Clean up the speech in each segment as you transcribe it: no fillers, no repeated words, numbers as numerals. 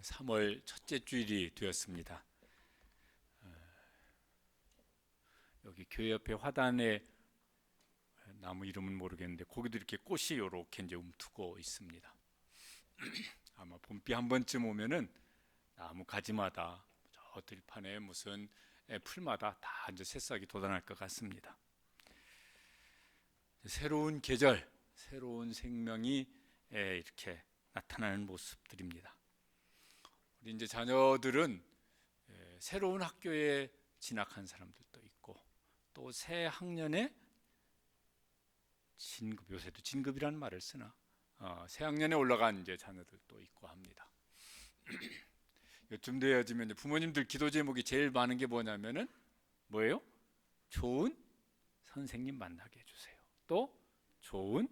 3월 첫째 주일이 되었습니다. 여기 교회 옆에 화단에 나무 이름은 모르겠는데 거기도 이렇게 꽃이 이렇게 이제 움트고 있습니다. 아마 봄비 한 번쯤 오면은 나무 가지마다 저 들판에 무슨 풀마다 다 이제 새싹이 돋아날 것 같습니다. 새로운 계절, 새로운 생명이 이렇게 나타나는 모습들입니다. 우리 이제 자녀들은 새로운 학교에 진학한 사람들도 있고 또 새 학년에 진급, 요새도 진급이라는 말을 쓰나 새 학년에 올라간 이제 자녀들도 있고 합니다. 요즘 되어지면 이제 부모님들 기도 제목이 제일 많은 게 뭐냐면은 뭐예요? 좋은 선생님 만나게 해주세요. 또 좋은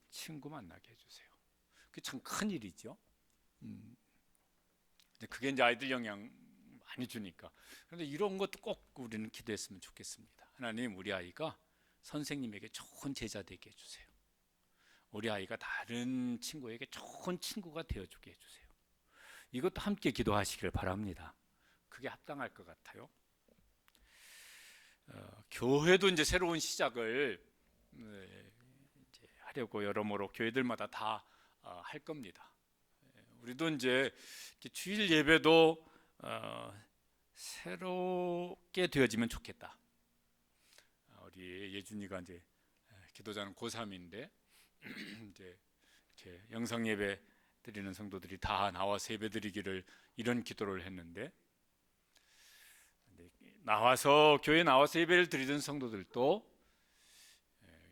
친구 만나게 해주세요. 그게 참 큰 일이죠. 그게 이제 아이들 영향 많이 주니까. 그런데 이런 것도 꼭 우리는 기도했으면 좋겠습니다. 하나님, 우리 아이가 선생님에게 좋은 제자 되게 해주세요. 우리 아이가 다른 친구에게 좋은 친구가 되어주게 해주세요. 이것도 함께 기도하시길 바랍니다. 그게 합당할 것 같아요. 교회도 이제 새로운 시작을 이제 하려고 여러모로 교회들마다 다 할 겁니다. 우리도 이제 주일 예배도 새롭게 되어지면 좋겠다. 우리 예준이가 이제 기도자는 고3인데 이제 이렇게 영상 예배 드리는 성도들이 다 나와서 예배 드리기를 이런 기도를 했는데, 나와서 교회 나와서 예배를 드리던 성도들도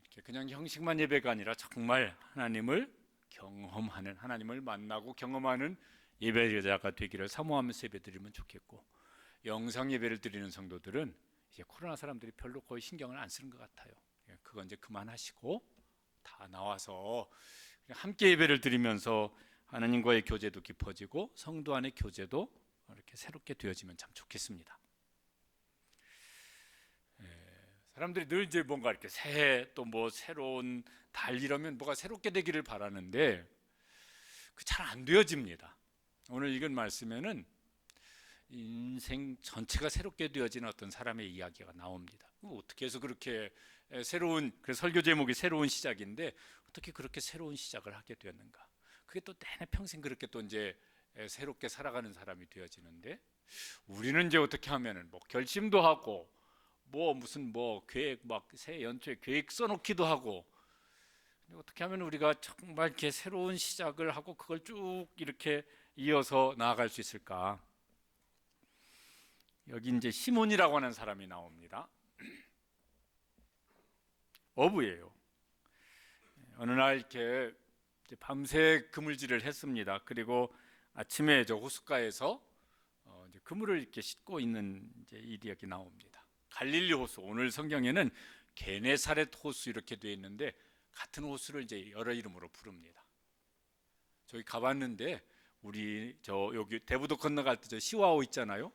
이렇게 그냥 형식만 예배가 아니라 정말 하나님을 경험하는, 하나님을 만나고 경험하는 예배자가 되기를 사모하면서 예배 드리면 좋겠고, 영상 예배를 드리는 성도들은 이제 코로나 사람들이 별로 거의 신경을 안 쓰는 것 같아요. 그건 이제 그만하시고 다 나와서 함께 예배를 드리면서 하나님과의 교제도 깊어지고 성도 안의 교제도 이렇게 새롭게 되어지면 참 좋겠습니다. 사람들이 늘 이제 뭔가 이렇게 새해 또 뭐 새로운 달 이러면 뭐가 새롭게 되기를 바라는데 그 잘 안 되어집니다. 오늘 읽은 말씀에는 인생 전체가 새롭게 되어지는 어떤 사람의 이야기가 나옵니다. 어떻게 해서 그렇게 새로운, 그래서 설교 제목이 새로운 시작인데 어떻게 그렇게 새로운 시작을 하게 되었는가? 그게 또 내내 평생 그렇게 또 이제 새롭게 살아가는 사람이 되어지는데, 우리는 이제 어떻게 하면은 뭐 결심도 하고 뭐 무슨 뭐 계획 막 새해 연초에 계획 써놓기도 하고, 어떻게 하면 우리가 정말 이렇게 새로운 시작을 하고 그걸 쭉 이렇게 이어서 나아갈 수 있을까? 여기 이제 시몬이라고 하는 사람이 나옵니다. 어부예요. 어느 날 이렇게 밤새 그물질을 했습니다. 그리고 아침에 저 호숫가에서 이제 그물을 이렇게 싣고 있는 이제 일이 여기 나옵니다. 갈릴리 호수, 오늘 성경에는 게네사렛 호수 이렇게 되어 있는데 같은 호수를 이제 여러 이름으로 부릅니다. 저기 가봤는데 우리 저 여기 대부도 건너갈 때 저 시와호 있잖아요.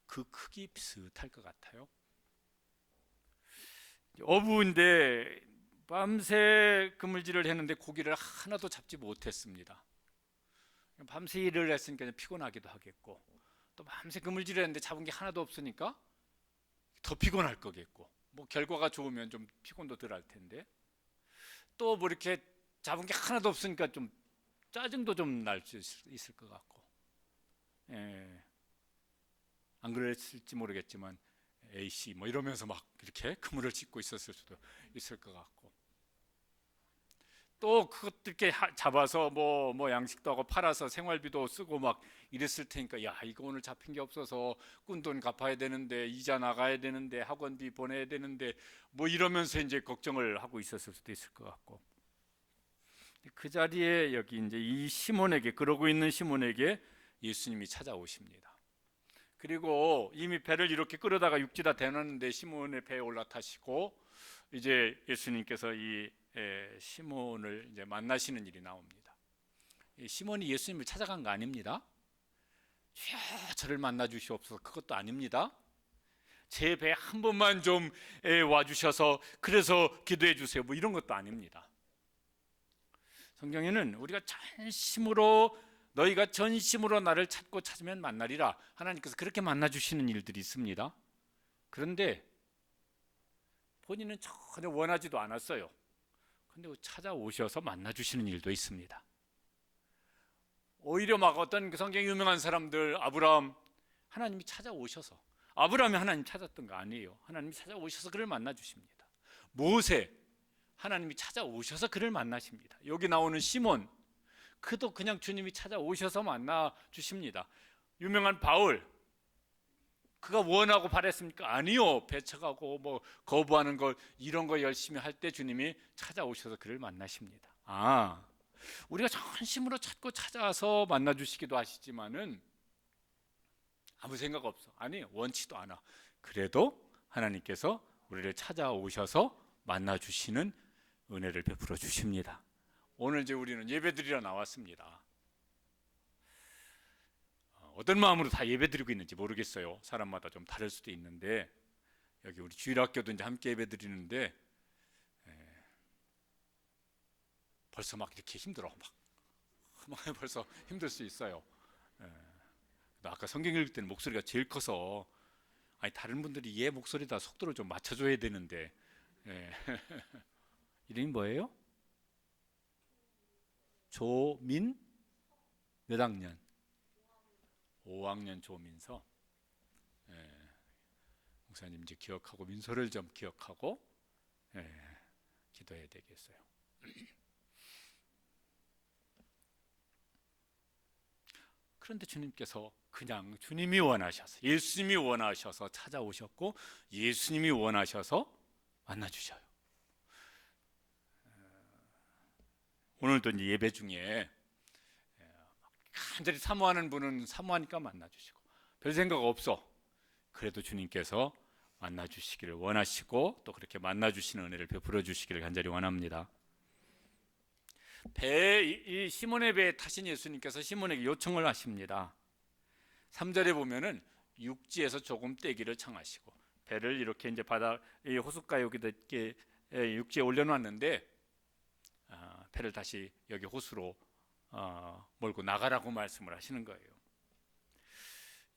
그 크기 비슷할 것 같아요. 어부인데 밤새 그물질을 했는데 고기를 하나도 잡지 못했습니다. 밤새 일을 했으니까 피곤하기도 하겠고, 또 밤새 그물질을 했는데 잡은 게 하나도 없으니까 더 피곤할 거겠고, 뭐 결과가 좋으면 좀 피곤도 덜 할 텐데, 또 뭐 이렇게 잡은 게 하나도 없으니까 좀 짜증도 좀 날 수 있을 것 같고, 안 그랬을지 모르겠지만 A씨 뭐 이러면서 막 이렇게 그물을 짚고 있었을 수도 있을 것 같고, 또 그것도 이렇게 잡아서 뭐 양식도 하고 팔아서 생활비도 쓰고 막 이랬을 테니까, 야 이거 오늘 잡힌 게 없어서 꾼돈 갚아야 되는데, 이자 나가야 되는데, 학원비 보내야 되는데, 뭐 이러면서 이제 걱정을 하고 있었을 수도 있을 것 같고, 그 자리에 여기 이제 이 시몬에게, 그러고 있는 시몬에게 예수님이 찾아오십니다. 그리고 이미 배를 이렇게 끌어다가 육지 다 대놨는데 시몬의 배에 올라타시고 이제 예수님께서 이 시몬을 이제 만나시는 일이 나옵니다. 시몬이 예수님을 찾아간 거 아닙니다. 주여 저를 만나 주시옵소서, 그것도 아닙니다. 제 배에 한 번만 좀 와주셔서 그래서 기도해 주세요, 뭐 이런 것도 아닙니다. 성경에는 우리가 전심으로 너희가 전심으로 나를 찾고 찾으면 만나리라. 하나님께서 그렇게 만나 주시는 일들이 있습니다. 그런데 본인은 전혀 원하지도 않았어요. 근데 찾아오셔서 만나 주시는 일도 있습니다. 오히려 막 어떤 성경에 유명한 사람들, 아브라함, 하나님이 찾아오셔서, 아브라함이 하나님 찾았던 거 아니에요. 하나님이 찾아오셔서 그를 만나 주십니다. 모세, 하나님이 찾아오셔서 그를 만나십니다. 여기 나오는 시몬, 그도 그냥 주님이 찾아오셔서 만나 주십니다. 유명한 바울, 그가 원하고 바랬습니까? 아니요. 배척하고 뭐 거부하는 걸, 이런 거 열심히 할 때 주님이 찾아오셔서 그를 만나십니다. 우리가 전심으로 찾고 찾아서 만나 주시기도 하시지만은 아무 생각 없어. 아니, 원치도 않아. 그래도 하나님께서 우리를 찾아오셔서 만나 주시는 은혜를 베풀어 주십니다. 오늘 이제 우리는 예배드리러 나왔습니다. 어떤 마음으로 다 예배드리고 있는지 모르겠어요. 사람마다 좀 다를 수도 있는데, 여기 우리 주일학교도 이제 함께 예배드리는데 벌써 막 이렇게 힘들어. 막 벌써 힘들 수 있어요. 아까 성경 읽을 때는 목소리가 제일 커서, 아니 다른 분들이 얘 목소리다 속도를 좀 맞춰줘야 되는데. 이름이 뭐예요? 조민? 몇 학년? 5학년 조민서. 목사님 이제 기억하고 민서를 좀 기억하고 기도해야 되겠어요. 그런데 주님께서 그냥 주님이 원하셔서, 예수님이 원하셔서 찾아오셨고 예수님이 원하셔서 만나주셔요. 오늘도 이제 예배 중에 간절히 사모하는 분은 사모하니까 만나주시고, 별 생각 없어. 그래도 주님께서 만나주시기를 원하시고 또 그렇게 만나주시는 은혜를 베풀어 주시기를 간절히 원합니다. 이 시몬의 배에 타신 예수님께서 시몬에게 요청을 하십니다. 3절에 보면은 육지에서 조금 떼기를 청하시고, 배를 이렇게 이제 바다 이 호숫가 여기다 이렇게 육지에 올려놨는데 배를 다시 여기 호수로 몰고 나가라고 말씀을 하시는 거예요.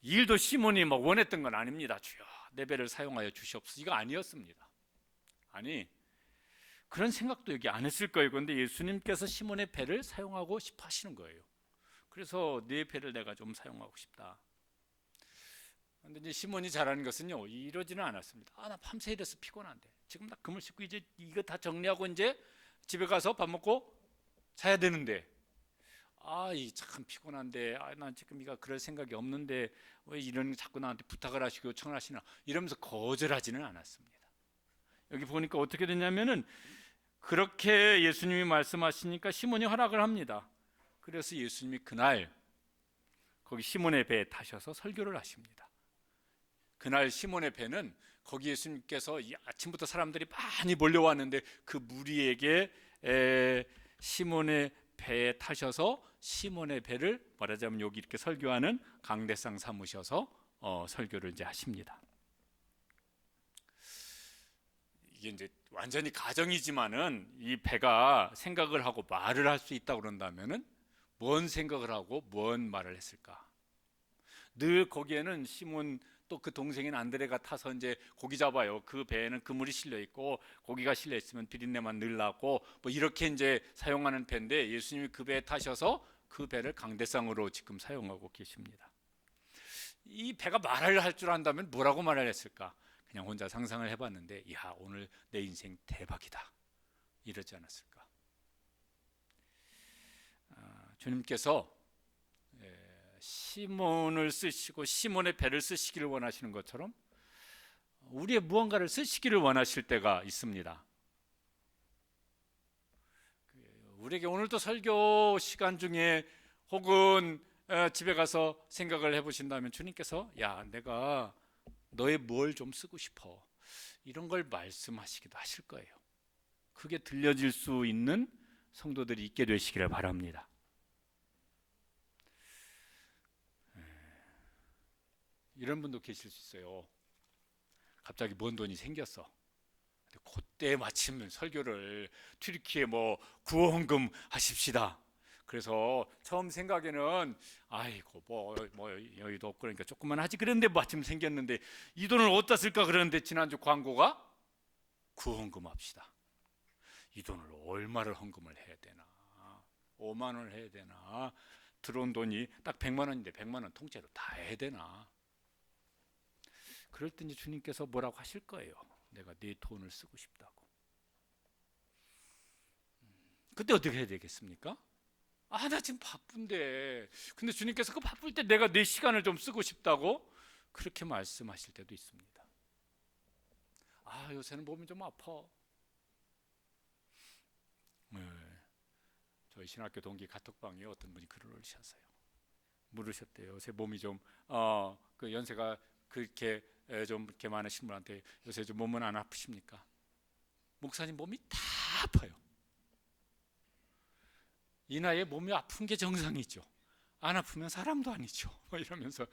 이 일도 시몬이 막 원했던 건 아닙니다. 주여 내 배를 사용하여 주시옵소서, 이거 아니었습니다. 아니, 그런 생각도 여기 안 했을 거예요. 그런데 예수님께서 시몬의 배를 사용하고 싶어 하시는 거예요. 그래서 내 배를 내가 좀 사용하고 싶다. 그런데 이제 시몬이 잘하는 것은요, 이러지는 않았습니다. 나 밤새 일해서 피곤한데 지금 나 그물 씻고 이제 이거 다 정리하고 이제 집에 가서 밥 먹고 자야 되는데, 이 참 피곤한데, 난 지금 이가 그럴 생각이 없는데 왜 이런 자꾸 나한테 부탁을 하시고 요청을 하시나, 이러면서 거절하지는 않았습니다. 여기 보니까 어떻게 됐냐면은, 그렇게 예수님이 말씀하시니까 시몬이 허락을 합니다. 그래서 예수님이 그날 거기 시몬의 배에 타셔서 설교를 하십니다. 그날 시몬의 배는 거기 예수님께서 아침부터 사람들이 많이 몰려왔는데 그 무리에게 시몬의 배에 타셔서 시몬의 배를 말하자면 여기 이렇게 설교하는 강대상 삼으셔서 설교를 이제 하십니다. 이게 이제 완전히 가정이지만은 이 배가 생각을 하고 말을 할 수 있다고 그런다면은 뭔 생각을 하고 뭔 말을 했을까? 늘 거기에는 시몬 또 그 동생인 안드레가 타서 이제 고기 잡아요. 그 배에는 그물이 실려 있고 고기가 실려 있으면 비린내만 늘 나고 뭐 이렇게 이제 사용하는 배인데, 예수님이 그 배에 타셔서 그 배를 강대상으로 지금 사용하고 계십니다. 이 배가 말을 할 줄 안다면 뭐라고 말을 했을까? 그냥 혼자 상상을 해봤는데, 오늘 내 인생 대박이다, 이러지 않았을까? 주님께서 시몬을 쓰시고 시몬의 배를 쓰시기를 원하시는 것처럼 우리의 무언가를 쓰시기를 원하실 때가 있습니다. 우리에게 오늘도 설교 시간 중에 혹은 집에 가서 생각을 해보신다면, 주님께서 내가 너의 뭘 좀 쓰고 싶어, 이런 걸 말씀하시기도 하실 거예요. 그게 들려질 수 있는 성도들이 있게 되시기를 바랍니다. 이런 분도 계실 수 있어요. 갑자기 뭔 돈이 생겼어. 그때 마침 설교를 튀르키예 구원금 하십시다. 그래서 처음 생각에는 아이고 뭐 여유도 없고 그러니까 조금만 하지 그랬는데 마침 생겼는데 이 돈을 어디다 쓸까 그러는데 지난주 광고가 구헌금합시다. 이 돈을 얼마를 헌금을 해야 되나? 5만 원을 해야 되나? 들어온 돈이 딱 100만 원인데 100만 원 통째로 다 해야 되나? 그럴 때 이제 주님께서 뭐라고 하실 거예요. 내가 네 돈을 쓰고 싶다고. 그때 어떻게 해야 되겠습니까? 나 지금 바쁜데. 근데 주님께서 그 바쁠 때 내가 내 시간을 좀 쓰고 싶다고 그렇게 말씀하실 때도 있습니다. 요새는 몸이 좀 아파. 네. 저희 신학교 동기 카톡방에 어떤 분이 글을 올리셨어요. 물으셨대요. 요새 몸이 좀 그 연세가 그렇게 좀 이렇게 많으신 분한테 요새 좀 몸은 안 아프십니까? 목사님 몸이 다 아파요. 이 나이에 몸이 아픈 게 정상이죠. 안 아프면 사람도 아니죠. 이러면서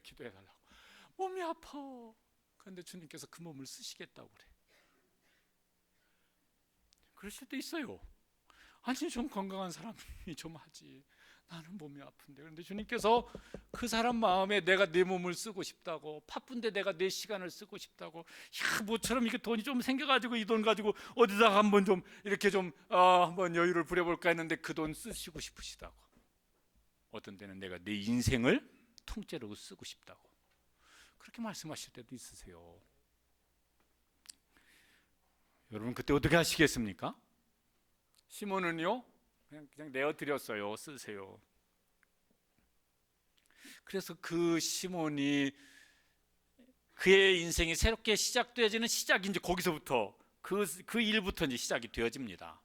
기도해달라고. 몸이 아파. 그런데 주님께서 그 몸을 쓰시겠다고 그래. 그럴 수도 있어요. 아니 좀 건강한 사람이 좀 하지. 나는 몸이 아픈데. 그런데 주님께서 그 사람 마음에 내가 내 몸을 쓰고 싶다고, 바쁜데 내가 내 시간을 쓰고 싶다고, 모처럼 이렇게 돈이 좀 생겨가지고 이 돈 가지고 어디다가 한번 좀 이렇게 좀 한번 여유를 부려볼까 했는데 그 돈 쓰시고 싶으시다고. 어떤 때는 내가 내 인생을 통째로 쓰고 싶다고 그렇게 말씀하실 때도 있으세요. 여러분 그때 어떻게 하시겠습니까? 시몬은요 그냥 내어드렸어요. 쓰세요. 그래서 그 시몬이 그의 인생이 새롭게 시작되어지는 시작이 이제 거기서부터 그 일부터 이제 시작이 되어집니다.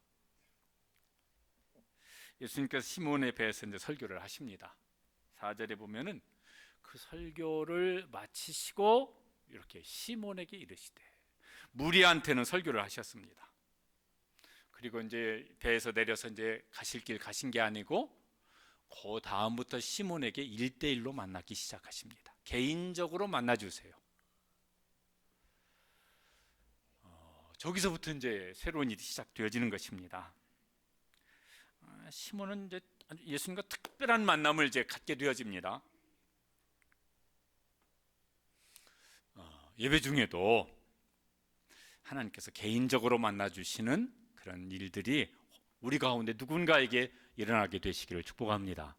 예수님께서 시몬의 배에서 이제 설교를 하십니다. 4절에 보면은 그 설교를 마치시고 이렇게 시몬에게 이르시되, 무리한테는 설교를 하셨습니다. 그리고 이제 배에서 내려서 이제 가실 길 가신 게 아니고 그 다음부터 시몬에게 1대1로 만나기 시작하십니다. 개인적으로 만나주세요. 저기서부터 이제 새로운 일이 시작되어지는 것입니다. 시몬은 이제 예수님과 특별한 만남을 이제 갖게 되어집니다. 예배 중에도 하나님께서 개인적으로 만나주시는 그런 일들이 우리 가운데 누군가에게 일어나게 되시기를 축복합니다.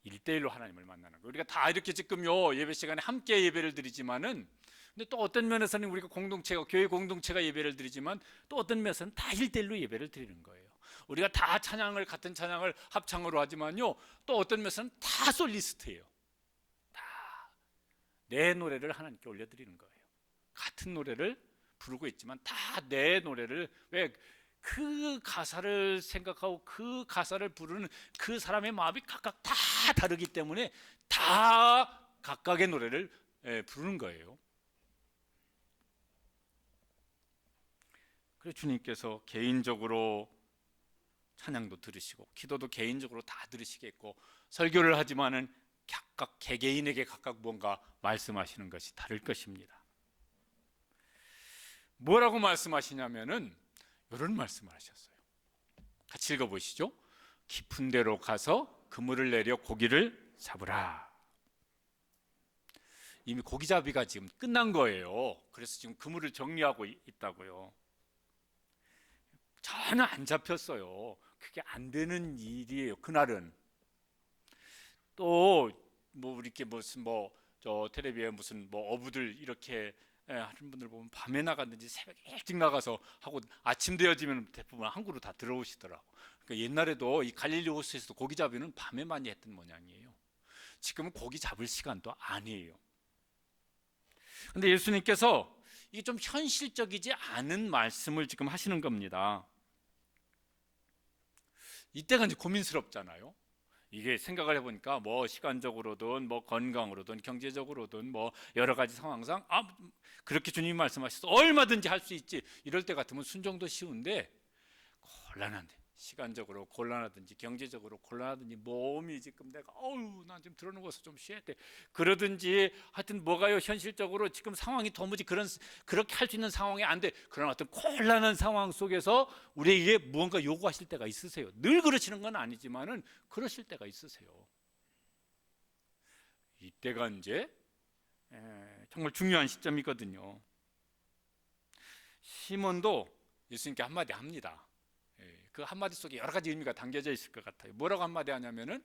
1대1로 하나님을 만나는 거. 우리가 다 이렇게 지금요 예배 시간에 함께 예배를 드리지만은, 근데 또 어떤 면에서는 우리가 공동체가, 교회 공동체가 예배를 드리지만 또 어떤 면에서는 다 1대1로 예배를 드리는 거예요. 우리가 다 찬양을, 같은 찬양을 합창으로 하지만요 또 어떤 면에서는 다 솔리스트예요. 다 내 노래를 하나님께 올려드리는 거예요. 같은 노래를 부르고 있지만 다 내 노래를, 왜? 그 가사를 생각하고 그 가사를 부르는 그 사람의 마음이 각각 다 다르기 때문에 다 각각의 노래를 부르는 거예요. 그래서 주님께서 개인적으로 찬양도 들으시고 기도도 개인적으로 다 들으시겠고, 설교를 하지만은 각각 개개인에게 각각 뭔가 말씀하시는 것이 다를 것입니다. 뭐라고 말씀하시냐면은 이런 말씀을 하셨어요. 같이 읽어보시죠. 깊은 데로 가서 그물을 내려 고기를 잡으라. 이미 고기잡이가 지금 끝난 거예요. 그래서 지금 그물을 정리하고 있다고요. 전혀 안 잡혔어요. 그게 안 되는 일이에요. 그날은 또 뭐 이렇게 무슨 저 텔레비에 무슨 어부들 이렇게 하는 분들 보면 밤에 나갔는지 새벽에 일찍 나가서 하고 아침 되어지면 대부분 항구로 다 들어오시더라고. 그러니까 옛날에도 이 갈릴리 호수에서도 고기 잡이는 밤에 많이 했던 모양이에요. 지금은 고기 잡을 시간도 아니에요. 근데 예수님께서 이게 좀 현실적이지 않은 말씀을 지금 하시는 겁니다. 이때가 이제 고민스럽잖아요. 이게 생각을 해보니까 시간적으로든 건강으로든 경제적으로든 여러 가지 상황상 그렇게 주님이 말씀하셔서 얼마든지 할 수 있지, 이럴 때 같으면 순종도 쉬운데 곤란한데 시간적으로 곤란하든지 경제적으로 곤란하든지 몸이 지금 내가 난 지금 들어누워서 좀 쉬어야 돼 그러든지 하여튼 뭐가요 현실적으로 지금 상황이 도무지 그렇게 할 수 있는 상황이 안 돼. 그런 어떤 곤란한 상황 속에서 우리에게 무언가 요구하실 때가 있으세요. 늘 그러시는 건 아니지만은 그러실 때가 있으세요. 이때가 이제 정말 중요한 시점이거든요. 시몬도 예수님께 한마디 합니다. 그 한마디 속에 여러 가지 의미가 담겨져 있을 것 같아요. 뭐라고 한마디 하냐면은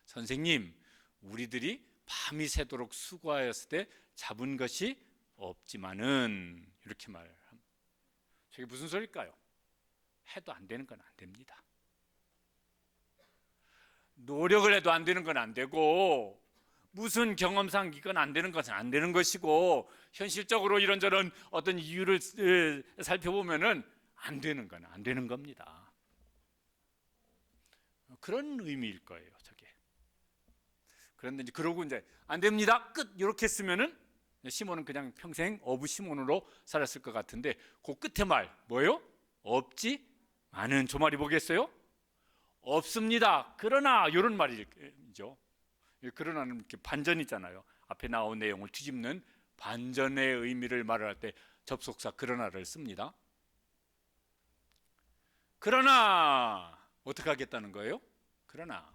선생님 우리들이 밤이 새도록 수고하였을 때 잡은 것이 없지만은 이렇게 말합니다. 저게 무슨 소리일까요? 해도 안 되는 건 안 됩니다. 노력을 해도 안 되는 건 안 되고 무슨 경험상 이건 안 되는 것은 안 되는 것이고 현실적으로 이런저런 어떤 이유를 살펴보면은 안 되는 건 안 되는 겁니다. 그런 의미일 거예요, 저게. 그런데 이제 그러고 이제 안 됩니다. 끝 이렇게 했으면은 시몬은 그냥 평생 어부 시몬으로 살았을 것 같은데 그 끝에 말 뭐예요? 없지만은 저 말이 뭐겠어요? 없습니다. 그러나 이런 말이죠. 그러나는 이렇게 반전이잖아요. 앞에 나온 내용을 뒤집는 반전의 의미를 말할 때 접속사 그러나를 씁니다. 그러나 어떻게 하겠다는 거예요? 그러나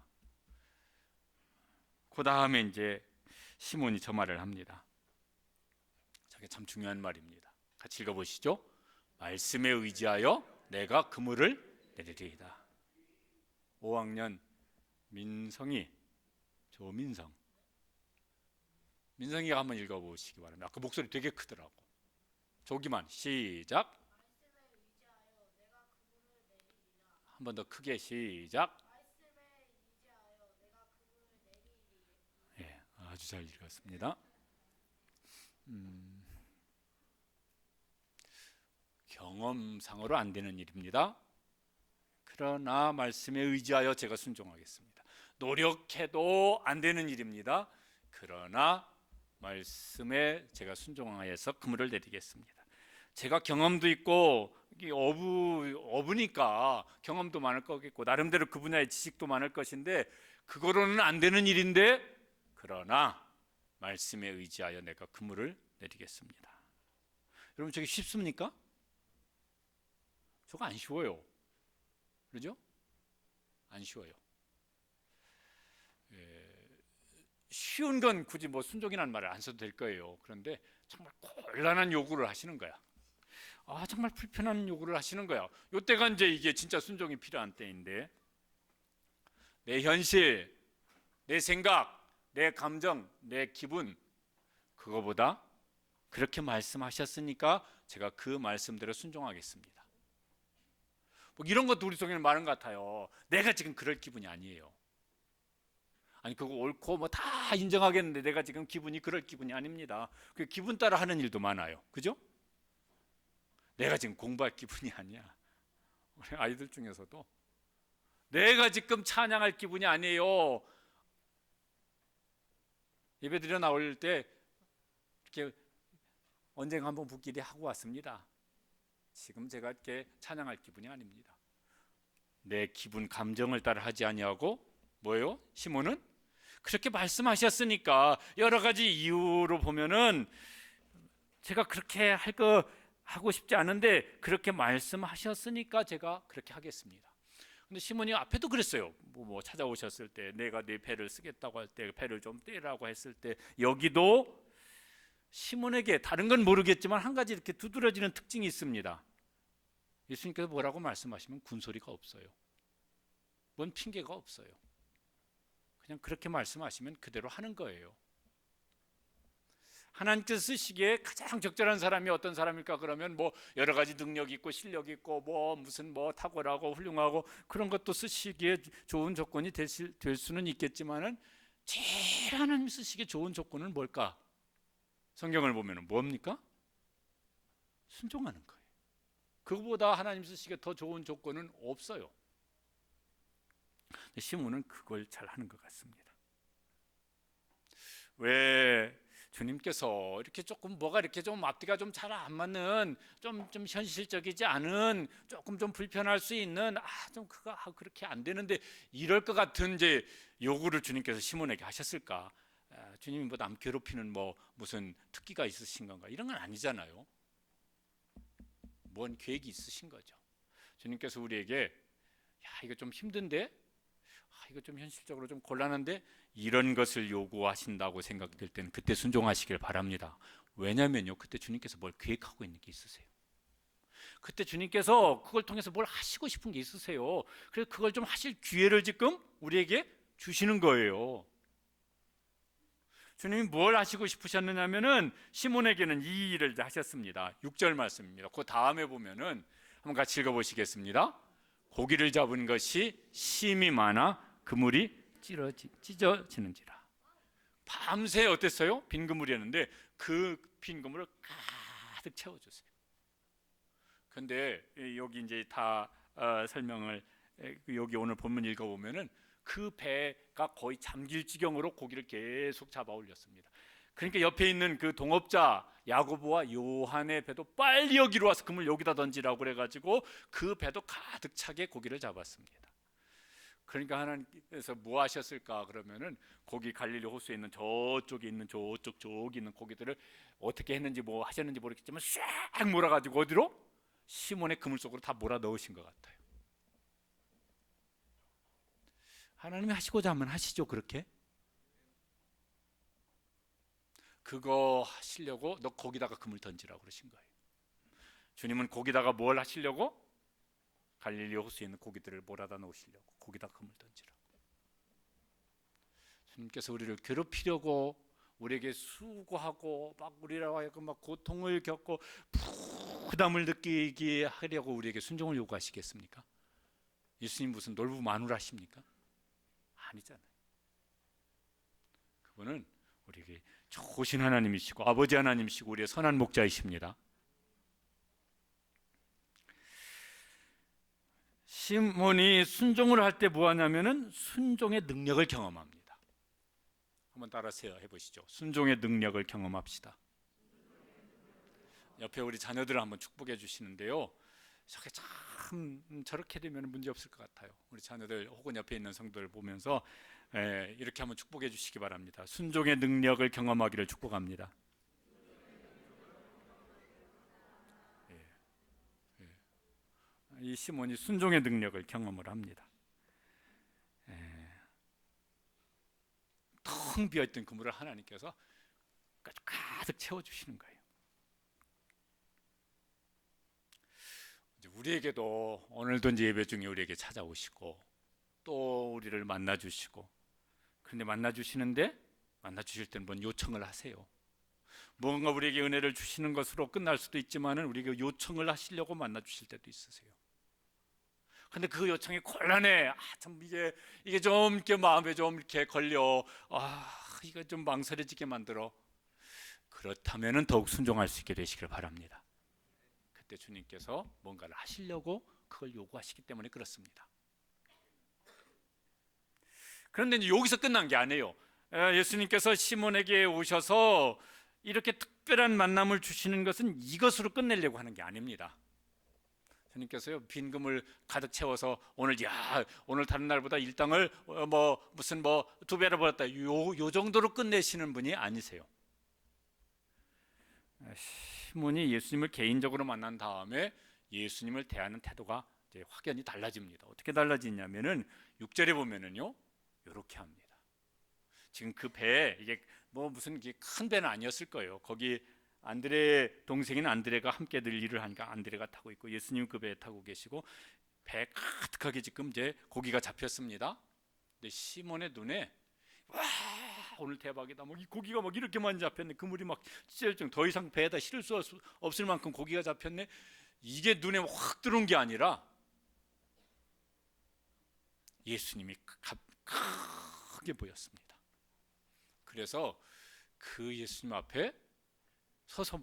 그 다음에 이제 시몬이 저 말을 합니다. 저게 참 중요한 말입니다. 같이 읽어보시죠. 말씀에 의지하여 내가 그물을 내리리이다. 5학년 민성이 조민성 민성이가 한번 읽어보시기 바랍니다. 아까 목소리 되게 크더라고. 조기만 시작. 한 번 더 크게 시작. 예, 아주 잘 읽었습니다. 경험상으로 안 되는 일입니다. 그러나 말씀에 의지하여 제가 순종하겠습니다. 노력해도 안 되는 일입니다. 그러나 말씀에 제가 순종하여서 그물을 내리겠습니다. 제가 경험도 있고 어부니까 경험도 많을 거겠고 나름대로 그 분야의 지식도 많을 것인데 그거로는 안 되는 일인데 그러나 말씀에 의지하여 내가 그물을 내리겠습니다. 여러분 저게 쉽습니까? 저거 안 쉬워요. 그렇죠? 안 쉬워요. 쉬운 건 굳이 뭐 순종이라는 말을 안 써도 될 거예요. 그런데 정말 곤란한 요구를 하시는 거야. 정말 불편한 요구를 하시는 거야. 이때가 이제 이게 진짜 순종이 필요한 때인데 내 현실, 내 생각, 내 감정, 내 기분 그거보다 그렇게 말씀하셨으니까 제가 그 말씀대로 순종하겠습니다. 뭐 이런 것도 우리 속에는 많은 것 같아요. 내가 지금 그럴 기분이 아니에요. 아니 그거 옳고 뭐 다 인정하겠는데 내가 지금 기분이 그럴 기분이 아닙니다. 그 기분 따라 하는 일도 많아요. 그죠? 내가 지금 공부할 기분이 아니야. 우리 아이들 중에서도 내가 지금 찬양할 기분이 아니에요. 예배드려 나올 때 이렇게 언젠가 한번 붓기리 하고 왔습니다. 지금 제가 이렇게 찬양할 기분이 아닙니다. 내 기분 감정을 따라 하지 아니하고 뭐예요? 시몬은 그렇게 말씀하셨으니까 여러 가지 이유로 보면은 제가 그렇게 하고 싶지 않은데 그렇게 말씀하셨으니까 제가 그렇게 하겠습니다. 근데 시몬이 앞에도 그랬어요. 뭐 찾아오셨을 때 내가 네 배를 쓰겠다고 할 때 배를 좀 떼라고 했을 때 여기도 시몬에게 다른 건 모르겠지만 한 가지 이렇게 두드러지는 특징이 있습니다. 예수님께서 뭐라고 말씀하시면 군소리가 없어요. 뭔 핑계가 없어요. 그냥 그렇게 말씀하시면 그대로 하는 거예요. 하나님께서 쓰시기에 가장 적절한 사람이 어떤 사람일까 그러면 뭐 여러 가지 능력 있고 실력 있고 뭐 무슨 뭐 탁월하고 훌륭하고 그런 것도 쓰시기에 좋은 조건이 될 수는 있겠지만은 제일 하나님 쓰시기에 좋은 조건은 뭘까? 성경을 보면은 뭡니까? 순종하는 거예요. 그거보다 하나님 쓰시기에 더 좋은 조건은 없어요. 시몬은 그걸 잘 하는 것 같습니다. 왜 주님께서 이렇게 조금 뭐가 이렇게 좀 앞뒤가 좀 잘 안 맞는 좀 현실적이지 않은 조금 좀 불편할 수 있는 좀 그거 그렇게 안 되는데 이럴 것 같은 이제 요구를 주님께서 시몬에게 하셨을까? 주님이 뭐 남 괴롭히는 뭐 무슨 특기가 있으신 건가? 이런 건 아니잖아요. 뭔 계획이 있으신 거죠. 주님께서 우리에게 이거 좀 힘든데, 이거 좀 현실적으로 좀 곤란한데 이런 것을 요구하신다고 생각될 때는 그때 순종하시길 바랍니다. 왜냐면요, 그때 주님께서 뭘 계획하고 있는 게 있으세요. 그때 주님께서 그걸 통해서 뭘 하시고 싶은 게 있으세요. 그래서 그걸 좀 하실 기회를 지금 우리에게 주시는 거예요. 주님이 뭘 하시고 싶으셨느냐면은 시몬에게는 이 일을 하셨습니다. 6절 말씀입니다. 그 다음에 보면은 한번 같이 읽어보시겠습니다. 고기를 잡은 것이 심이 많아 그물이 찢어지는지라. 밤새 어땠어요? 빈 그물이었는데 그 빈 그물을 가득 채워줬어요. 근데 여기 이제 다 설명을 여기 오늘 본문 읽어보면은 그 배가 거의 잠길 지경으로 고기를 계속 잡아 올렸습니다. 그러니까 옆에 있는 그 동업자 야고보와 요한의 배도 빨리 여기로 와서 그물 여기다 던지라고 그래가지고 그 배도 가득 차게 고기를 잡았습니다. 그러니까 하나님께서 뭐 하셨을까 그러면은 거기 갈릴리 호수에 있는 저쪽에 있는 저기 있는 고기들을 어떻게 했는지 뭐 하셨는지 모르겠지만 쫙 몰아가지고 어디로? 시몬의 그물 속으로 다 몰아 넣으신 것 같아요. 하나님이 하시고자 하면 하시죠. 그렇게 그거 하시려고 너 거기다가 그물 던지라고 그러신 거예요. 주님은 거기다가 뭘 하시려고? 갈릴리 호수에 있는 고기들을 몰아다 놓으시려고 거기다 그물 던지라고. 주님께서 우리를 괴롭히려고 우리에게 수고하고 막 우리라고 하여금 막 고통을 겪고 부담을 느끼게 하려고 우리에게 순종을 요구하시겠습니까? 예수님 무슨 놀부 마누라십니까? 아니잖아요. 그분은 우리에게 좋으신 하나님이시고 아버지 하나님이시고 우리의 선한 목자이십니다. 시몬이 순종을 할 때 뭐 하냐면은 순종의 능력을 경험합니다. 한번 따라서 해보시죠. 순종의 능력을 경험합시다. 옆에 우리 자녀들을 한번 축복해 주시는데요. 저게 참 저렇게 되면 문제 없을 것 같아요. 우리 자녀들 혹은 옆에 있는 성도들 보면서 이렇게 한번 축복해 주시기 바랍니다. 순종의 능력을 경험하기를 축복합니다. 이 시몬이 순종의 능력을 경험을 합니다. 텅 비어있던 그물을 하나님께서 가득 채워주시는 거예요. 우리에게도 오늘도 이제 예배 중에 우리에게 찾아오시고 또 우리를 만나주시고, 그런데 만나주시는데 만나주실 때는 뭔 요청을 하세요. 뭔가 우리에게 은혜를 주시는 것으로 끝날 수도 있지만은 우리에게 요청을 하시려고 만나주실 때도 있으세요. 근데 그 요청이 곤란해. 참 이게 좀 이렇게 마음에 좀 이렇게 걸려. 이거 좀 망설여지게 만들어. 그렇다면은 더욱 순종할 수 있게 되시길 바랍니다. 그때 주님께서 뭔가를 하시려고 그걸 요구하시기 때문에 그렇습니다. 그런데 이제 여기서 끝난 게 아니에요. 예수님께서 시몬에게 오셔서 이렇게 특별한 만남을 주시는 것은 이것으로 끝내려고 하는 게 아닙니다. 주님께서요 빈 그물 가득 채워서 오늘 다른 날보다 일당을 무슨 2배로 벌었다 요 정도로 끝내시는 분이 아니세요. 시몬이 예수님을 개인적으로 만난 다음에 예수님을 대하는 태도가 이제 확연히 달라집니다. 어떻게 달라지냐면은 6절에 보면은요 이렇게 합니다. 지금 그 배에 이게 무슨 큰 배는 아니었을 거예요. 거기 안드레 동생인 안드레가 함께 늘 일을 하니까 안드레가 타고 있고 예수님 그 배에 타고 계시고 배 가득하게 지금 이제 고기가 잡혔습니다. 근데 시몬의 눈에 와 오늘 대박이다. 이 고기가 이렇게 많이 잡혔네. 그물이 찢어질 정도 더 이상 배에다 실을 수 없을 만큼 고기가 잡혔네. 이게 눈에 확 들어온 게 아니라 예수님이 크게 보였습니다. 그래서 그 예수님 앞에 서서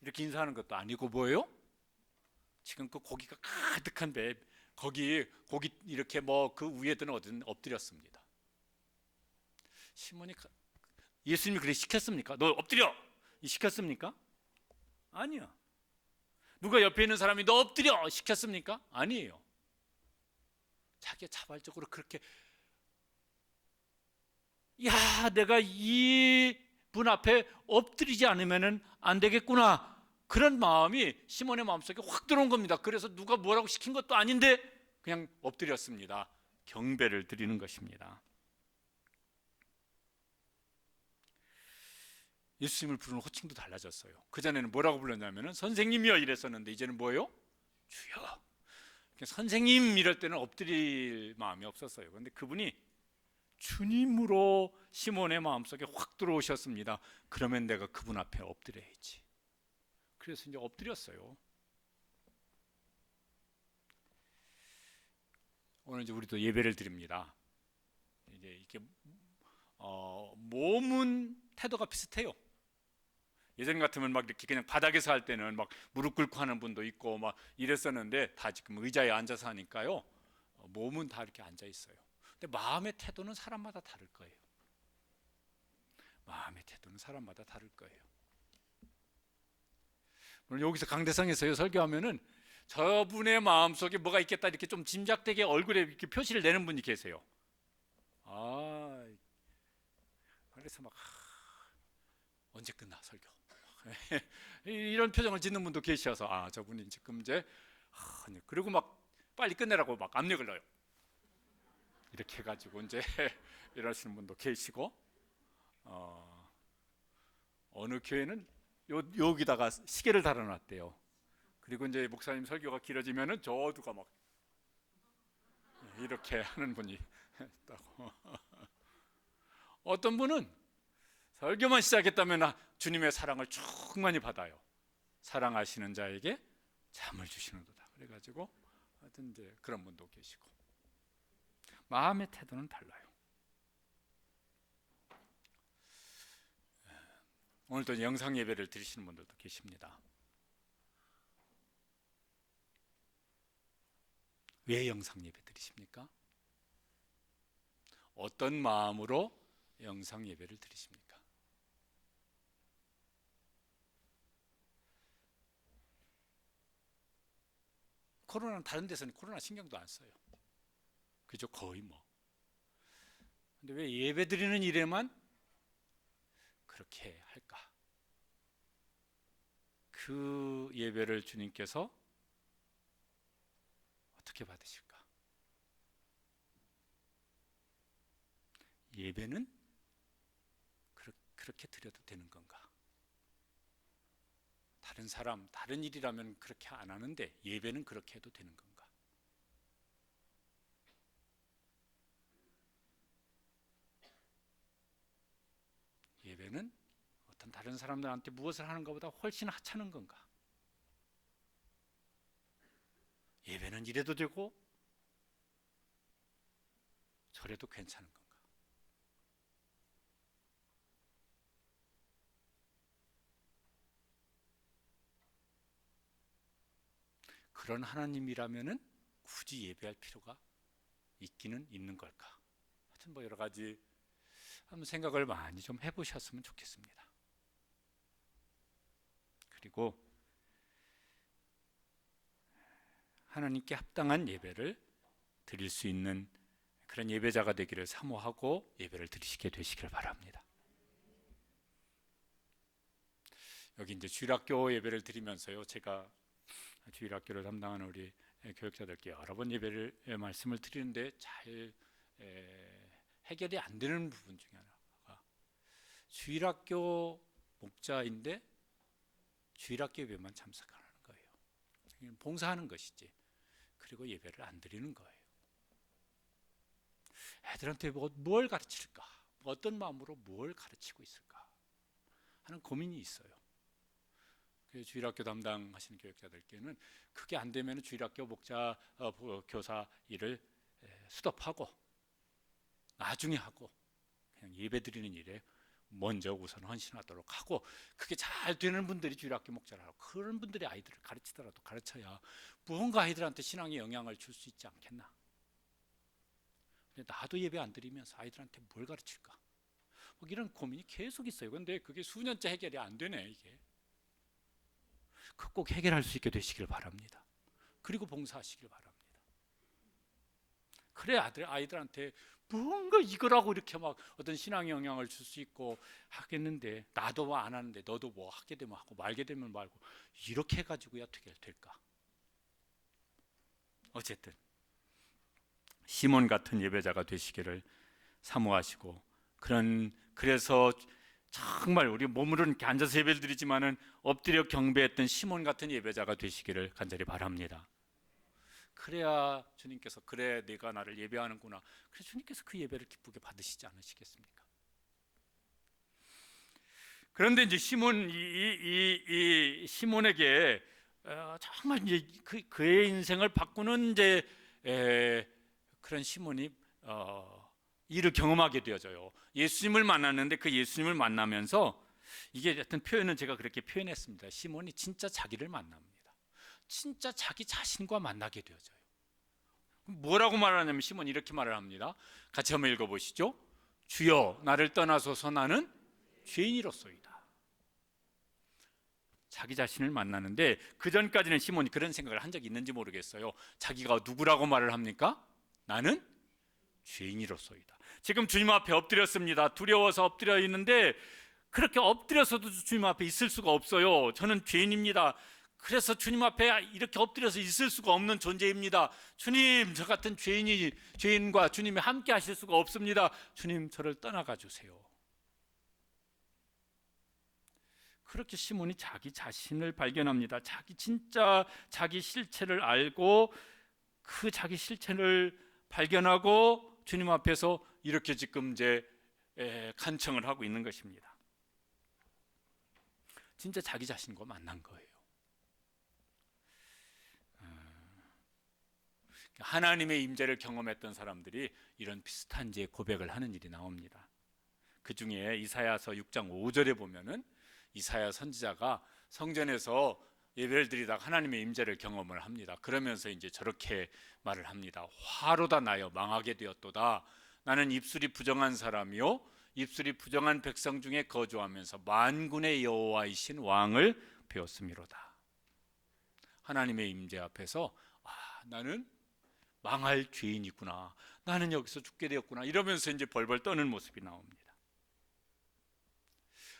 이렇게 인사하는 것도 아니고 뭐예요? 지금 그 고기가 가득한 배 거기 고기 이렇게 그 위에들은 엎드렸습니다. 시몬이 예수님이 그렇게 시켰습니까? 너 엎드려! 시켰습니까? 아니요. 누가 옆에 있는 사람이 너 엎드려! 시켰습니까? 아니에요. 자기가 자발적으로 그렇게, 야, 내가 이 분 앞에 엎드리지 않으면 안 되겠구나, 그런 마음이 시몬의 마음속에 확 들어온 겁니다. 그래서 누가 뭐라고 시킨 것도 아닌데 그냥 엎드렸습니다. 경배를 드리는 것입니다. 예수님을 부르는 호칭도 달라졌어요. 그전에는 뭐라고 불렀냐면 선생님이여 이랬었는데 이제는 뭐예요? 주여. 선생님 이럴 때는 엎드릴 마음이 없었어요. 그런데 그분이 주님으로 시몬의 마음속에 확 들어오셨습니다. 그러면 내가 그분 앞에 엎드려야지. 그래서 이제 엎드렸어요. 오늘 이제 우리도 예배를 드립니다. 이제 이렇게 몸은 태도가 비슷해요. 예전 같으면 막 이렇게 그냥 바닥에서 할 때는 막 무릎 꿇고 하는 분도 있고 막 이랬었는데 다 지금 의자에 앉아서 하니까요. 몸은 다 이렇게 앉아 있어요. 근데 마음의 태도는 사람마다 다를 거예요. 마음의 태도는 사람마다 다를 거예요. 물론 여기서 강대상에서요 설교하면은 저분의 마음속에 뭐가 있겠다 이렇게 좀 짐작되게 얼굴에 이렇게 표시를 내는 분이 계세요. 그래서 막 언제 끝나 설교 이런 표정을 짓는 분도 계셔서 저분이 지금 이제 그리고 막 빨리 끝내라고 막 압력을 넣어요. 이렇게 해가지고 이제 이러시는 분도 계시고 어느 교회는 여기다가 시계를 달아놨대요. 그리고 이제 목사님 설교가 길어지면은 저 누가 막 이렇게 하는 분이 있다고. 어떤 분은 설교만 시작했다면 주님의 사랑을 충만히 받아요. 사랑하시는 자에게 잠을 주시는도다. 그래가지고 하여튼 이제 그런 분도 계시고 마음의 태도는 달라요. 오늘도 영상 예배를 드리시는 분들도 계십니다. 왜 영상 예배 드리십니까? 어떤 마음으로 영상 예배를 드리십니까? 코로나는 다른 데서는 코로나 신경도 안 써요. 그죠? 거의 뭐. 근데 왜 예배 드리는 일에만 그렇게 할까? 그 예배를 주님께서 어떻게 받으실까? 예배는 그렇게 드려도 되는 건가? 다른 사람, 다른 일이라면 그렇게 안 하는데 예배는 그렇게 해도 되는 건가? 예배는 어떤 다른 사람들한테 무엇을 하는 것보다 훨씬 하찮은 건가? 예배는 이래도 되고 저래도 괜찮은 건가? 그런 하나님이라면은 굳이 예배할 필요가 있기는 있는 걸까? 하여튼 뭐 여러 가지 한번 생각을 많이 좀 해보셨으면 좋겠습니다. 그리고 하나님께 합당한 예배를 드릴 수 있는 그런 예배자가 되기를 사모하고 예배를 드리시게 되시길 바랍니다. 여기 이제 주일학교 예배를 드리면서요, 제가 주일학교를 담당하는 우리 교육자들께 여러 번 예배를 말씀을 드리는데 잘 해결이 안 되는 부분 중에 하나가 주일학교 목자인데 주일학교 예배만 참석하는 거예요. 봉사하는 것이지. 그리고 예배를 안 드리는 거예요. 애들한테 뭘 가르칠까? 어떤 마음으로 뭘 가르치고 있을까? 하는 고민이 있어요. 주일학교 담당하시는 교육자들께는 그게 안 되면 주일학교 목자 교사 일을 스톱하고 나중에 하고 그냥 예배 드리는 일에 먼저 우선 헌신하도록 하고, 그게 잘 되는 분들이 주일학교 목자를 하고 그런 분들이 아이들을 가르치더라도 가르쳐야 무언가 아이들한테 신앙에 영향을 줄 수 있지 않겠나. 근데 나도 예배 안 드리면서 아이들한테 뭘 가르칠까? 뭐 이런 고민이 계속 있어요. 근데 그게 수년째 해결이 안 되네. 이게 꼭 해결할 수 있게 되시길 바랍니다. 그리고 봉사하시길 바랍니다. 그래 아이들한테 뭔가 이거라고 이렇게 막 어떤 신앙 영향을 줄 수 있고 하겠는데, 나도 뭐 안 하는데 너도 뭐 하게 되면 하고 말게 되면 말고, 이렇게 해가지고야 어떻게 될까? 어쨌든 시몬 같은 예배자가 되시기를 사모하시고, 그래서 정말 우리 몸으로는 이렇게 앉아서 예배를 드리지만은 엎드려 경배했던 시몬 같은 예배자가 되시기를 간절히 바랍니다. 그래야 주님께서, 그래 내가 나를 예배하는구나, 그래 주님께서 그 예배를 기쁘게 받으시지 않으시겠습니까? 그런데 이제 시몬에게 정말 이제 그의 인생을 바꾸는 이제 그런 시몬이 이를 경험하게 되어져요. 예수님을 만났는데 그 예수님을 만나면서, 이게 어떤 표현은 제가 그렇게 표현했습니다. 시몬이 진짜 자기를 만납니다. 진짜 자기 자신과 만나게 되어져요. 뭐라고 말하냐면 시몬이 이렇게 말을 합니다. 같이 한번 읽어보시죠. 주여 나를 떠나소서 나는 죄인이로소이다. 자기 자신을 만나는데, 그 전까지는 시몬이 그런 생각을 한 적이 있는지 모르겠어요. 자기가 누구라고 말을 합니까? 나는 죄인이로소이다. 지금 주님 앞에 엎드렸습니다. 두려워서 엎드려 있는데, 그렇게 엎드려서도 주님 앞에 있을 수가 없어요. 저는 죄인입니다. 그래서 주님 앞에 이렇게 엎드려서 있을 수가 없는 존재입니다. 주님, 저 같은 죄인과 주님이 함께 하실 수가 없습니다. 주님, 저를 떠나가 주세요. 그렇게 시몬이 자기 자신을 발견합니다. 진짜 자기 실체를 알고, 그 자기 실체를 발견하고 주님 앞에서 이렇게 지금 이제 간청을 하고 있는 것입니다. 진짜 자기 자신과 만난 거예요. 하나님의 임재를 경험했던 사람들이 이런 비슷한 이제 고백을 하는 일이 나옵니다. 그 중에 이사야서 6장 5절에 보면은 이사야 선지자가 성전에서 예배를 드리다가 하나님의 임재를 경험을 합니다. 그러면서 이제 저렇게 말을 합니다. 화로다 나여 망하게 되었도다. 나는 입술이 부정한 사람이요 입술이 부정한 백성 중에 거주하면서 만군의 여호와이신 왕을 배웠음이로다. 하나님의 임재 앞에서 나는 망할 죄인이구나, 나는 여기서 죽게 되었구나, 이러면서 이제 벌벌 떠는 모습이 나옵니다.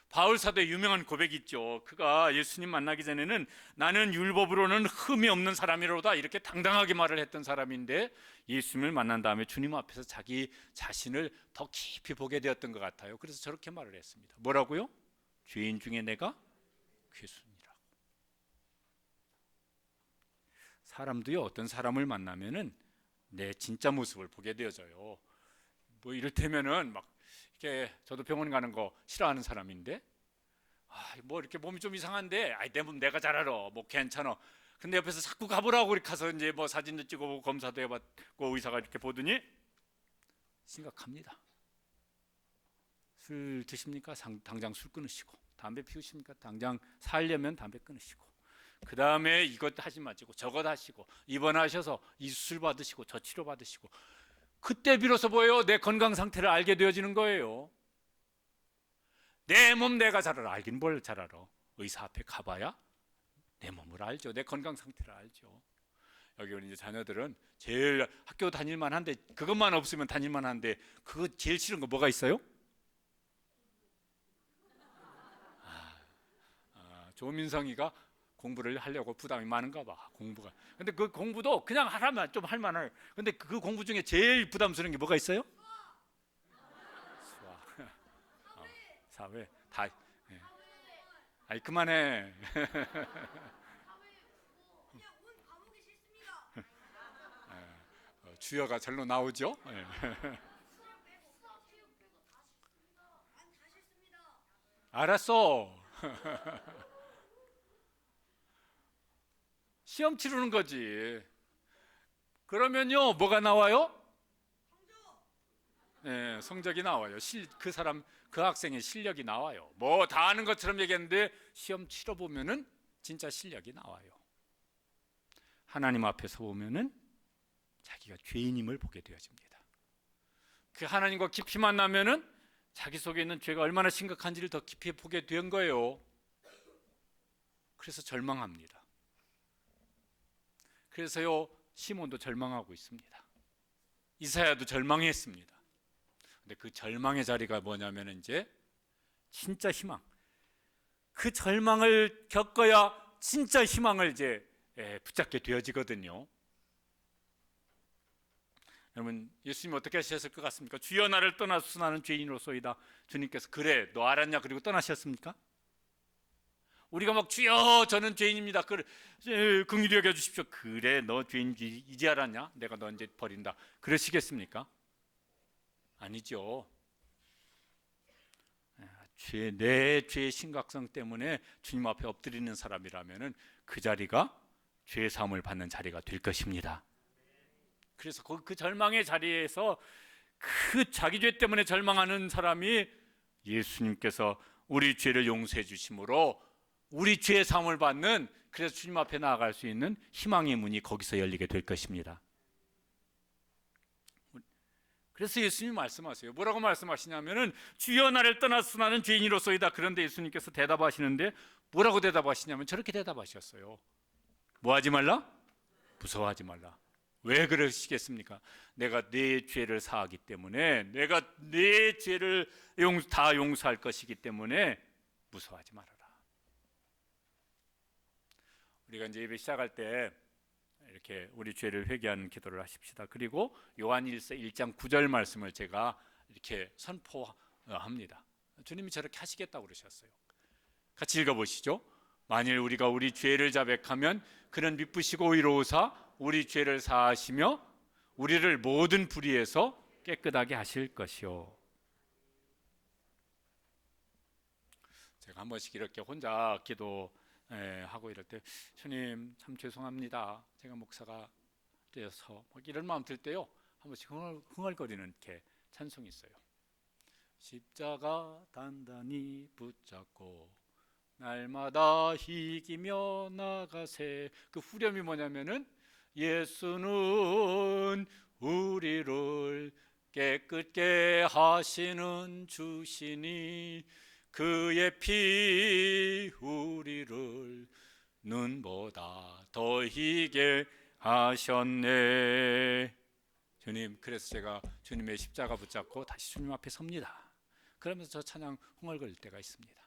바울 사도의 유명한 고백이 있죠. 그가 예수님 만나기 전에는 나는 율법으로는 흠이 없는 사람이로다, 이렇게 당당하게 말을 했던 사람인데, 예수님을 만난 다음에 주님 앞에서 자기 자신을 더 깊이 보게 되었던 것 같아요. 그래서 저렇게 말을 했습니다. 뭐라고요? 죄인 중에 내가 괴순이라고. 사람도요, 어떤 사람을 만나면은 내 진짜 모습을 보게 되어져요. 뭐 이를테면은 막 이렇게, 저도 병원 가는 거 싫어하는 사람인데, 뭐 이렇게 몸이 좀 이상한데, 내 몸 내가 잘 알아, 뭐 괜찮아. 근데 옆에서 자꾸 가보라고 이렇게 가서 이제 뭐 사진도 찍어보고 검사도 해봤고, 의사가 이렇게 보더니 심각합니다. 술 드십니까? 당장 술 끊으시고, 담배 피우십니까? 당장 살려면 담배 끊으시고, 그 다음에 이것 하지 마시고 저것 하시고, 입원하셔서 이 수술 받으시고 저 치료 받으시고, 그때 비로소 뭐예요? 내 건강 상태를 알게 되어지는 거예요. 내 몸 내가 잘 알아. 알긴 뭘 잘 알아. 의사 앞에 가봐야 내 몸을 알죠. 내 건강 상태를 알죠. 여기 우리 이제 자녀들은 제일 학교 다닐만 한데, 그것만 없으면 다닐만 한데, 그거 제일 싫은 거 뭐가 있어요? 조민성이가 공부를 하려고 부담이 많은가 봐, 공부가. 근데 그 공부도 그냥 하라면 좀 할 만할. 근데 그 공부 중에 제일 부담스러운 게 뭐가 있어요? 수학. 사회. 다. 예. 아이 그만해. 주여가 절로 나오죠. 예. 알았어. 시험 치르는 거지. 그러면요, 뭐가 나와요? 네, 성적이 나와요. 그 학생의 실력이 나와요. 뭐 다 아는 것처럼 얘기했는데 시험 치러 보면은 진짜 실력이 나와요. 하나님 앞에서 보면은 자기가 죄인임을 보게 되어집니다. 그 하나님과 깊이 만나면은 자기 속에 있는 죄가 얼마나 심각한지를 더 깊이 보게 된 거예요. 그래서 절망합니다. 그래서요, 시몬도 절망하고 있습니다. 이사야도 절망했습니다. 근데 그 절망의 자리가 뭐냐면 이제 진짜 희망. 그 절망을 겪어야 진짜 희망을 이제 붙잡게 되어지거든요. 여러분, 예수님 어떻게 하셨을 것 같습니까? 주여 나를 떠나소서 나는 죄인으로소이다. 주님께서 그래 너 알았냐? 그리고 떠나셨습니까? 우리가 막 주여 저는 죄인입니다. 긍휼히 여겨 주십시오. 그래 너 죄인인지 이제 알았냐? 내가 너 이제 버린다. 그러시겠습니까? 아니죠. 내 죄의 심각성 때문에 주님 앞에 엎드리는 사람이라면 그 자리가 죄의 사함을 받는 자리가 될 것입니다. 그래서 그 절망의 자리에서 그 자기 죄 때문에 절망하는 사람이 예수님께서 우리 죄를 용서해 주심으로 우리 죄의 사함을 받는, 그래서 주님 앞에 나아갈 수 있는 희망의 문이 거기서 열리게 될 것입니다. 그래서 예수님이 말씀하세요. 뭐라고 말씀하시냐면은 주여 나를 떠나서 나는 죄인으로소이다. 그런데 예수님께서 대답하시는데 뭐라고 대답하시냐면 저렇게 대답하셨어요. 뭐 하지 말라? 무서워하지 말라. 왜 그러시겠습니까? 내가 내 죄를 사하기 때문에, 내가 내 죄를 다 용서할 것이기 때문에 무서워하지 말아라. 우리가 이제 예배 시작할 때 이렇게 우리 죄를 회개하는 기도를 하십시다. 그리고 요한일서 1장 9절 말씀을 제가 이렇게 선포합니다. 주님이 저렇게 하시겠다고 그러셨어요. 같이 읽어보시죠. 만일 우리가 우리 죄를 자백하면 그는 미쁘시고 의로우사 우리 죄를 사하시며 우리를 모든 불의에서 깨끗하게 하실 것이요. 제가 한 번씩 이렇게 혼자 기도하고 이럴 때 주님 참 죄송합니다. 제가 목사가 되어서 이런 마음 들 때요 한 번씩 흥얼거리는 이렇게 찬송이 있어요. 십자가 단단히 붙잡고 날마다 이기며 나가세. 그 후렴이 뭐냐면은 예수는 우리를 깨끗게 하시는 주시니 그의 피 우리를 눈보다 더 희게 하셨네. 주님, 그래서 제가 주님의 십자가 붙잡고 다시 주님 앞에 섭니다. 그러면서 저 찬양 흥얼거릴 때가 있습니다.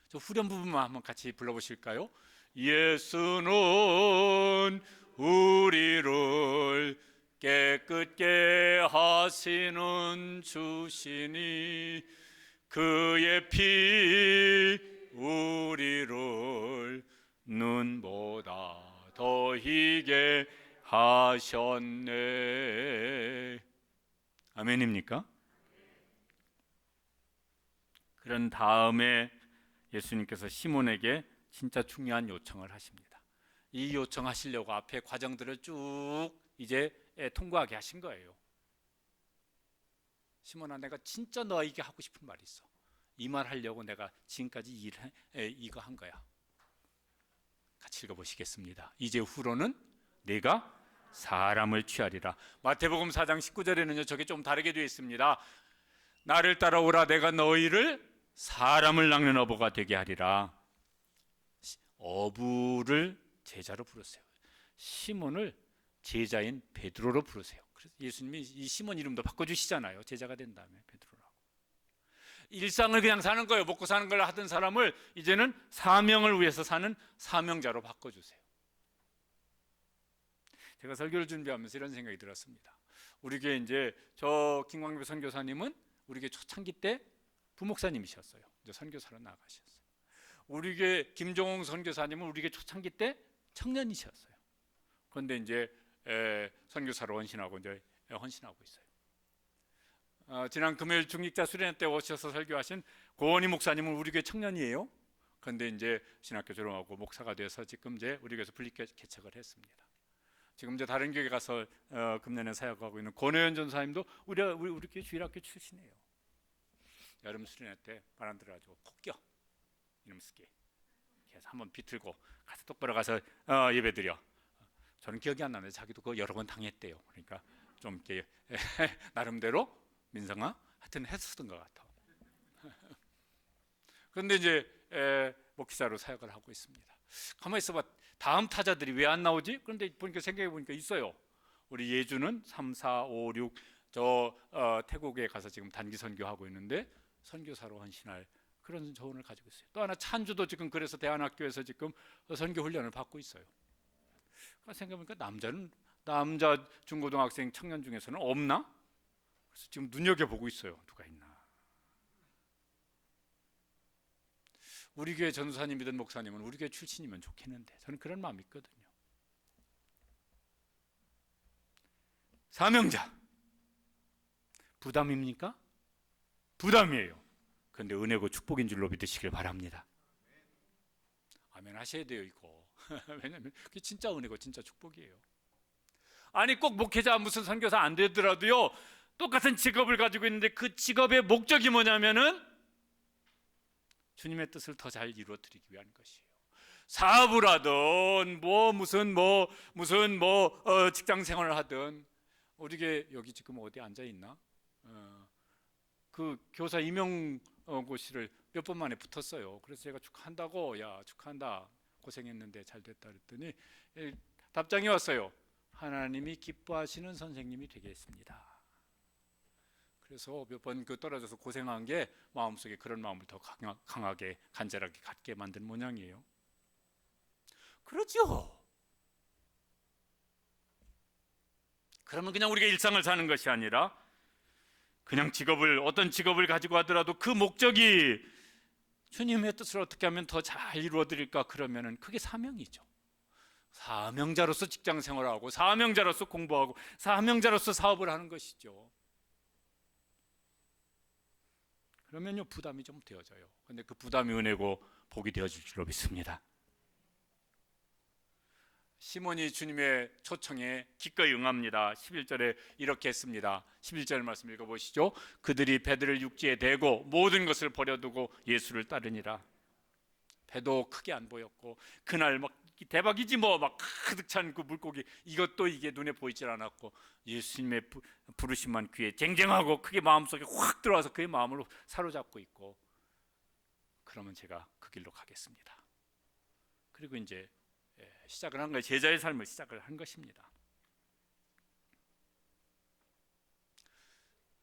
저 후렴 부분만 한번 같이 불러보실까요? 예수는 우리를 깨끗게 하시는 주시니 그의 피 우리를 눈보다 더 희게 하셨네. 아멘입니까? 그런 다음에 예수님께서 시몬에게 진짜 중요한 요청을 하십니다. 이 요청하시려고 앞에 과정들을 쭉 이제 통과하게 하신 거예요. 시몬아, 내가 진짜 너에게 하고 싶은 말이 있어. 이 말 하려고 내가 지금까지 이거 한 거야. 같이 읽어보시겠습니다. 이제 후로는 내가 사람을 취하리라. 마태복음 4장 19절에는요 저게 좀 다르게 되어 있습니다. 나를 따라오라, 내가 너희를 사람을 낚는 어부가 되게 하리라. 어부를 제자로 부르세요. 시몬을 제자인 베드로로 부르세요. 그래서 예수님이 이 시몬 이름도 바꿔주시잖아요. 제자가 된 다음에 베드로라고. 일상을 그냥 사는 거예요. 먹고 사는 걸 하던 사람을 이제는 사명을 위해서 사는 사명자로 바꿔주세요. 제가 설교를 준비하면서 이런 생각이 들었습니다. 우리 교회 이제 저 김광배 선교사님은 우리 교회 초창기 때 부목사님이셨어요. 이제 선교사로 나가셨어요. 우리 교회 김종홍 선교사님은 우리 교회 초창기 때 청년이셨어요. 그런데 이제 선교사로 헌신하고 이제 헌신하고 있어요. 지난 금요일 중직자 수련회 때 오셔서 설교하신 고원희 목사님은 우리 교회 청년이에요. 그런데 이제 신학교 졸업하고 목사가 돼서 지금 이제 우리 교회에서 분리 개척을 했습니다. 지금 이제 다른 교회 가서 금년에 사역하고 있는 권혜연 전사님도 우리 교회 주일학교 출신이에요. 여름 수련회 때 바람 들어가지고 콕 껴 이름 쓰기. 그래서 한번 비틀고 가서 똑바로 가서 예배드려. 저는 기억이 안 나는데 자기도 그거 여러 번 당했대요. 그러니까 좀 이렇게 나름대로 민성아 하여튼 했었던 것 같아. 그런데 이제 목회자로 사역을 하고 있습니다. 가만히 있어봐. 다음 타자들이 왜 안 나오지? 그런데 보니까 생각해 보니까 있어요. 우리 예주는 3, 4, 5, 6 태국에 가서 지금 단기 선교하고 있는데 선교사로 헌신할 그런 조언을 가지고 있어요. 또 하나 찬주도 지금 그래서 대안학교에서 지금 선교 훈련을 받고 있어요. 생각해보니까 남자 중고등학생 청년 중에서는 없나? 그래서 지금 눈여겨보고 있어요. 누가 있나? 우리 교회 전도사님이든 목사님은 우리 교회 출신이면 좋겠는데 저는 그런 마음이 있거든요. 사명자 부담입니까? 부담이에요. 그런데 은혜고 축복인 줄로 믿으시길 바랍니다. 아멘 하셔야 돼요 이거. 왜냐하면 그게 진짜 은혜고 진짜 축복이에요. 아니 꼭 목회자 무슨 선교사 안 되더라도요 똑같은 직업을 가지고 있는데 그 직업의 목적이 뭐냐면은 주님의 뜻을 더 잘 이루어드리기 위한 것이에요. 사업을 하든 무슨 직장 생활을 하든 우리 여기 지금 어디 앉아 있나? 그 교사 임용고시를 몇 번 만에 붙었어요. 그래서 제가 축하한다고 야 축하한다 고생했는데 잘 됐다 그랬더니 답장이 왔어요. 하나님이 기뻐하시는 선생님이 되겠습니다. 그래서 몇 번 떨어져서 고생한 게 마음속에 그런 마음을 더 강하게 간절하게 갖게 만든 모양이에요. 그렇죠. 그러면 그냥 우리가 일상을 사는 것이 아니라 그냥 어떤 직업을 가지고 하더라도 그 목적이 주님의 뜻을 어떻게 하면 더 잘 이루어드릴까 그러면은 그게 사명이죠. 사명자로서 직장 생활하고 사명자로서 공부하고 사명자로서 사업을 하는 것이죠. 그러면요 부담이 좀 되어져요. 근데 그 부담이 은혜고 복이 되어질 줄로 믿습니다. 시몬이 주님의 초청에 기꺼이 응합니다. 11절에 이렇게 했습니다. 11절 말씀 읽어보시죠. 그들이 배들을 육지에 대고 모든 것을 버려두고 예수를 따르니라. 배도 크게 안 보였고 그날 막 대박이지 막 가득 찬 그 물고기 이게 눈에 보이질 않았고 예수님의 부르심만 귀에 쟁쟁하고 크게 마음속에 확 들어와서 그의 마음을 사로잡고 있고 그러면 제가 그 길로 가겠습니다. 그리고 이제 시작을 한 거예요. 제자의 삶을 시작을 한 것입니다.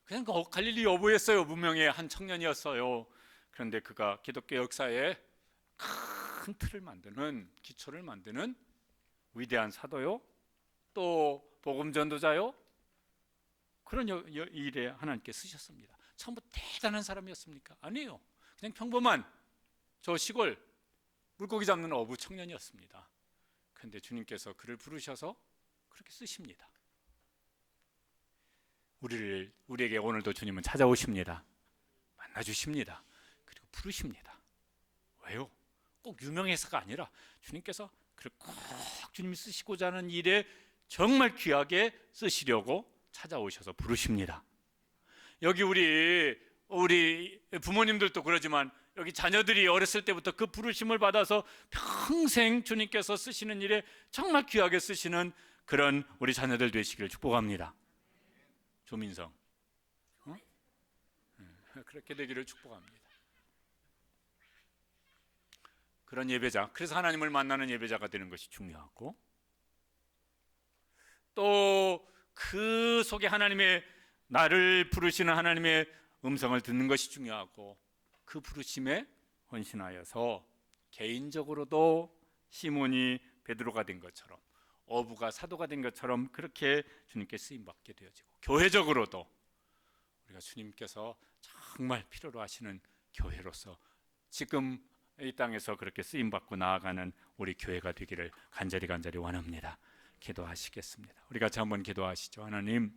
그냥 갈릴리 여부였어요. 무명의 한 청년이었어요. 그런데 그가 기독교 역사에 큰 틀을 만드는 기초를 만드는 위대한 사도요 또 복음 전도자요 그런 일에 하나님께 쓰셨습니다. 처음부터 대단한 사람이었습니까? 아니에요. 그냥 평범한 저 시골 물고기 잡는 어부 청년이었습니다. 그런데 주님께서 그를 부르셔서 그렇게 쓰십니다. 우리에게 오늘도 주님은 찾아오십니다. 만나주십니다. 그리고 부르십니다. 왜요? 꼭 유명해서가 아니라 주님께서 그를 꼭 주님이 쓰시고자 하는 일에 정말 귀하게 쓰시려고 찾아오셔서 부르십니다. 여기 우리 부모님들도 그러지만 여기 자녀들이 어렸을 때부터 그 부르심을 받아서 평생 주님께서 쓰시는 일에 정말 귀하게 쓰시는 그런 우리 자녀들 되시기를 축복합니다. 조민성 그렇게 되기를 축복합니다. 그런 예배자, 그래서 하나님을 만나는 예배자가 되는 것이 중요하고 또 그 속에 나를 부르시는 하나님의 음성을 듣는 것이 중요하고 그 부르심에 헌신하여서 개인적으로도 시몬이 베드로가 된 것처럼 어부가 사도가 된 것처럼 그렇게 주님께 쓰임받게 되어지고 교회적으로도 우리가 주님께서 정말 필요로 하시는 교회로서 지금 이 땅에서 그렇게 쓰임받고 나아가는 우리 교회가 되기를 간절히 원합니다. 기도하시겠습니다. 우리 같이 한번 기도하시죠. 하나님